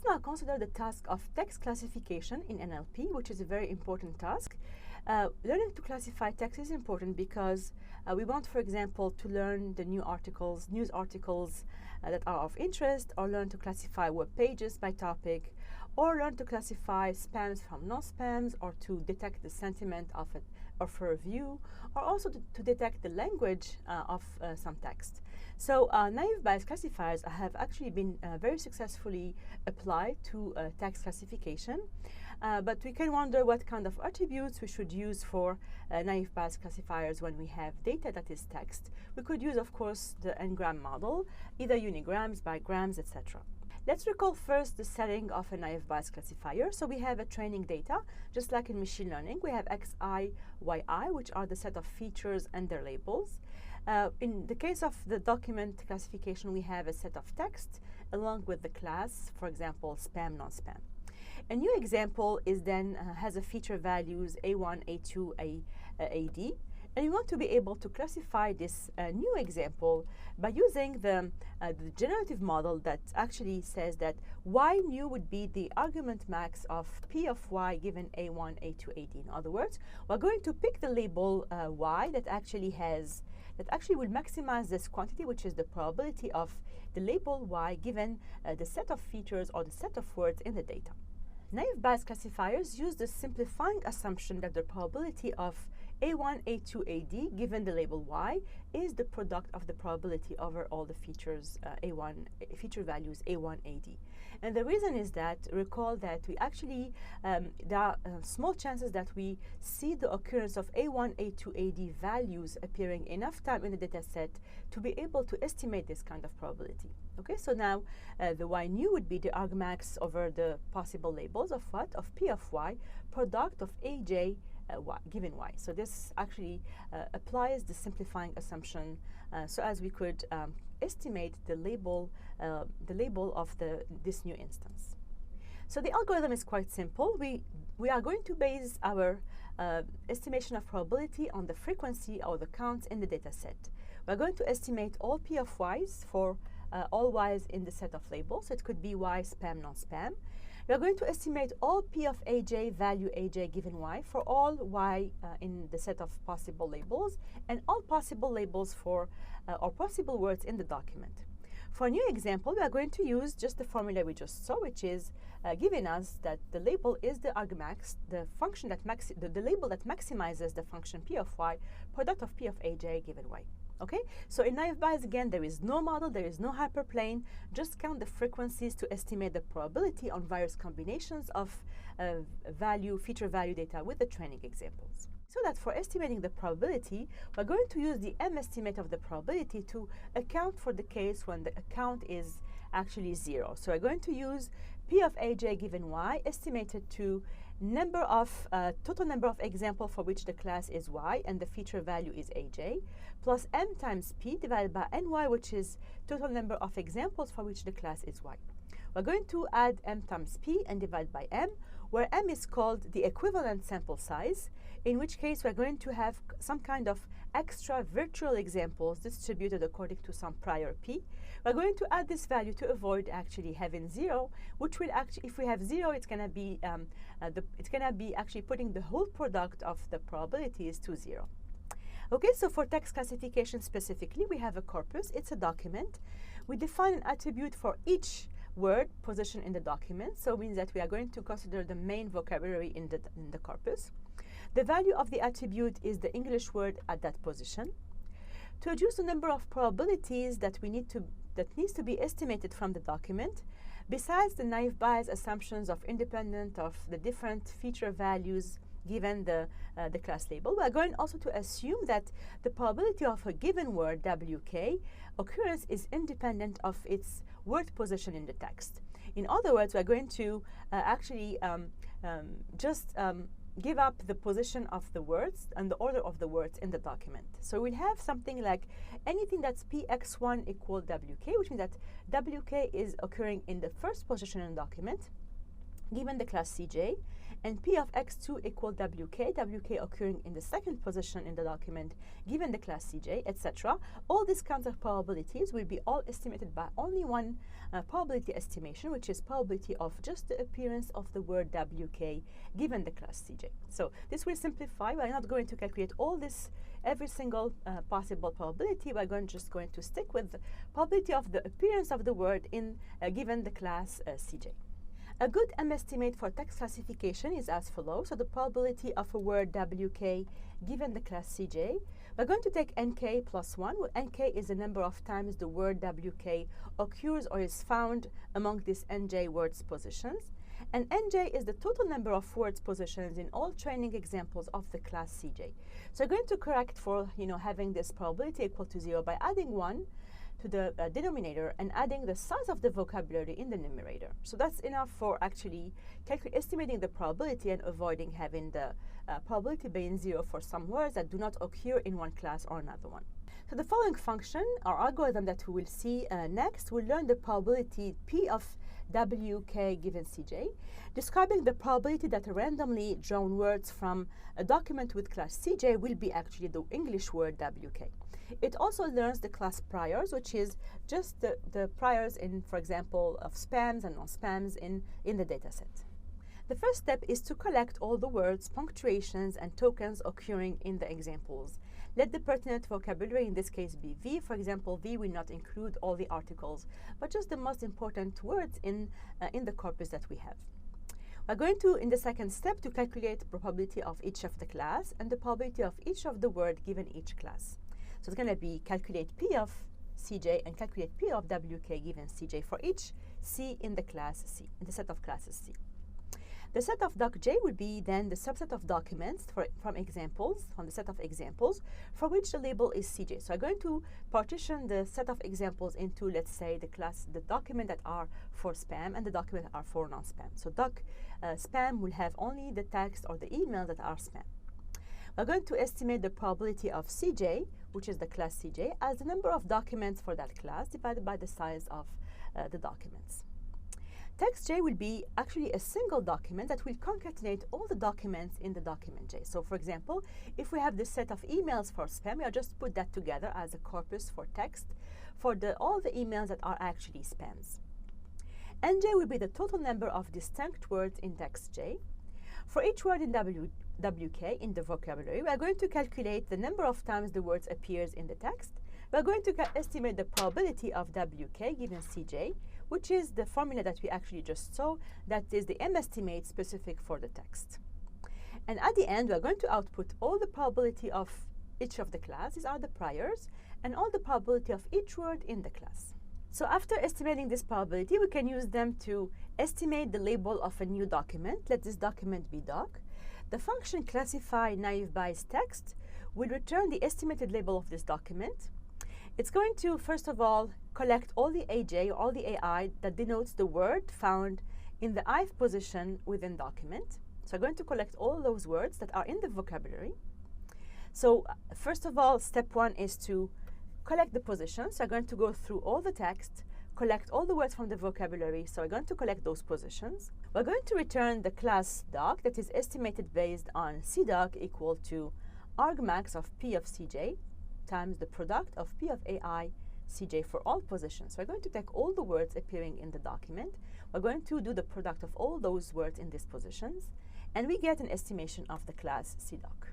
now consider the task of text classification in NLP, which is a very important task. Learning to classify text is important because we want, for example, to learn the news articles that are of interest, or learn to classify web pages by topic, or learn to classify spams from non-spams, or to detect the sentiment of a review, or also to detect the language of some text. So naive Bayes classifiers have actually been very successfully applied to text classification. But we can wonder what kind of attributes we should use for naive Bayes classifiers when we have data that is text. We could use, of course, the n-gram model, either unigrams, bigrams, etc. Let's recall first the setting of a naive Bayes classifier. So we have a training data, just like in machine learning. We have xi, yi, which are the set of features and their labels. In the case of the document classification, we have a set of text along with the class, for example, spam, non-spam. A new example is then has a feature values A1, A2, AD, and we want to be able to classify this new example by using the generative model that actually says that y new would be the argument max of p of y given A1, A2, AD. In other words, we're going to pick the label y that actually will maximize this quantity, which is the probability of the label y given the set of features or the set of words in the data. Naive Bayes classifiers use the simplifying assumption that the probability of A1, A2, AD given the label y is the product of the probability over all the features feature values A1, AD. And the reason is that, recall that we actually, there are small chances that we see the occurrence of A1, A2, AD values appearing enough time in the data set to be able to estimate this kind of probability. Okay, so now the y new would be the argmax over the possible labels of what? Of p of y, product of aj y, given y. So this actually applies the simplifying assumption so as we could estimate the label of this new instance. So the algorithm is quite simple. We are going to base our estimation of probability on the frequency or the counts in the data set. We're going to estimate all p of y's for all y's in the set of labels. So it could be y, spam, non-spam. We are going to estimate all p of aj, value aj given y, for all y in the set of possible labels, and all possible labels for or possible words in the document. For a new example, we are going to use just the formula we just saw, which is giving us that the label is the argmax, the function that the label that maximizes the function p of y, product of p of aj given y. Okay, so in naive Bayes, again, there is no model, there is no hyperplane. Just count the frequencies to estimate the probability on various combinations of feature value data with the training examples. So that for estimating the probability, we're going to use the M estimate of the probability to account for the case when the count is actually 0. So we're going to use P of aj given y estimated to total number of examples for which the class is y and the feature value is aj, plus m times p divided by ny, which is total number of examples for which the class is y. We're going to add m times p and divide by m, where m is called the equivalent sample size, in which case we're going to have some kind of extra virtual examples distributed according to some prior p. We're going to add this value to avoid actually having 0, which will actually, if we have 0, it's going to be actually putting the whole product of the probabilities to 0. Okay, so for text classification specifically, we have a corpus. It's a document. We define an attribute for each word position in the document. So it means that we are going to consider the main vocabulary in the corpus. The value of the attribute is the English word at that position. To reduce the number of probabilities that needs to be estimated from the document, besides the naive Bayes assumptions of independent of the different feature values given the class label, we are going also to assume that the probability of a given word, WK, occurrence is independent of its word position in the text. In other words, we are going to give up the position of the words and the order of the words in the document. So we'll have something like anything that's px1 equal wk, which means that wk is occurring in the first position in the document, given the class cj, and P of x2 equal WK, WK occurring in the second position in the document given the class CJ, etc. All these kinds of probabilities will be all estimated by only one probability estimation, which is probability of just the appearance of the word WK given the class CJ. So this will simplify. We're not going to calculate all this, every single possible probability. We're just going to stick with the probability of the appearance of the word in given the class CJ. A good estimate for text classification is as follows. So the probability of a word WK given the class CJ, we're going to take NK plus 1, where NK is the number of times the word WK occurs or is found among these NJ words positions. And NJ is the total number of words positions in all training examples of the class CJ. So we're going to correct for having this probability equal to 0 by adding 1 to the denominator and adding the size of the vocabulary in the numerator. So that's enough for actually estimating the probability and avoiding having the probability being 0 for some words that do not occur in one class or another one. So the following function, or algorithm that we will see next, will learn the probability P of WK given CJ, describing the probability that a randomly drawn words from a document with class CJ will be actually the English word WK. It also learns the class priors, which is just the priors in, for example, of spams and non-spams in the dataset. The first step is to collect all the words, punctuations, and tokens occurring in the examples. Let the pertinent vocabulary in this case be V. For example, V will not include all the articles, but just the most important words in the corpus that we have. We're going to, in the second step, to calculate the probability of each of the class and the probability of each of the word given each class. So it's going to be calculate P of CJ and calculate P of WK given CJ for each C in the class C, in the set of classes C. The set of doc J will be then the subset of documents from the set of examples for which the label is CJ. So I'm going to partition the set of examples into, let's say, the document that are for spam and the document that are for non-spam. So spam will have only the text or the emails that are spam. We're going to estimate the probability of CJ, which is the class CJ, as the number of documents for that class divided by the size of the documents. Text J will be actually a single document that will concatenate all the documents in the document J. So for example, if we have this set of emails for spam, we'll just put that together as a corpus for text for all the emails that are actually spams. NJ will be the total number of distinct words in text J. For each word in WK in the vocabulary, we are going to calculate the number of times the words appears in the text. We are going to estimate the probability of WK given CJ, which is the formula that we actually just saw, that is the M estimate specific for the text. And at the end, we are going to output all the probability of each of the class, these are the priors, and all the probability of each word in the class. So after estimating this probability, we can use them to estimate the label of a new document. Let this document be doc. The function classify naive Bayes text will return the estimated label of this document. It's going to, first of all, collect all the AJ, or all the AI that denotes the word found in the ith position within document. So I'm going to collect all those words that are in the vocabulary. So first of all, step 1 is to collect the positions. So I'm going to go through all the text, collect all the words from the vocabulary. So I'm going to collect those positions. We're going to return the class doc that is estimated based on CDoc equal to argmax of P of CJ times the product of P of AI CJ for all positions. So we're going to take all the words appearing in the document. We're going to do the product of all those words in these positions, and we get an estimation of the class CDoc.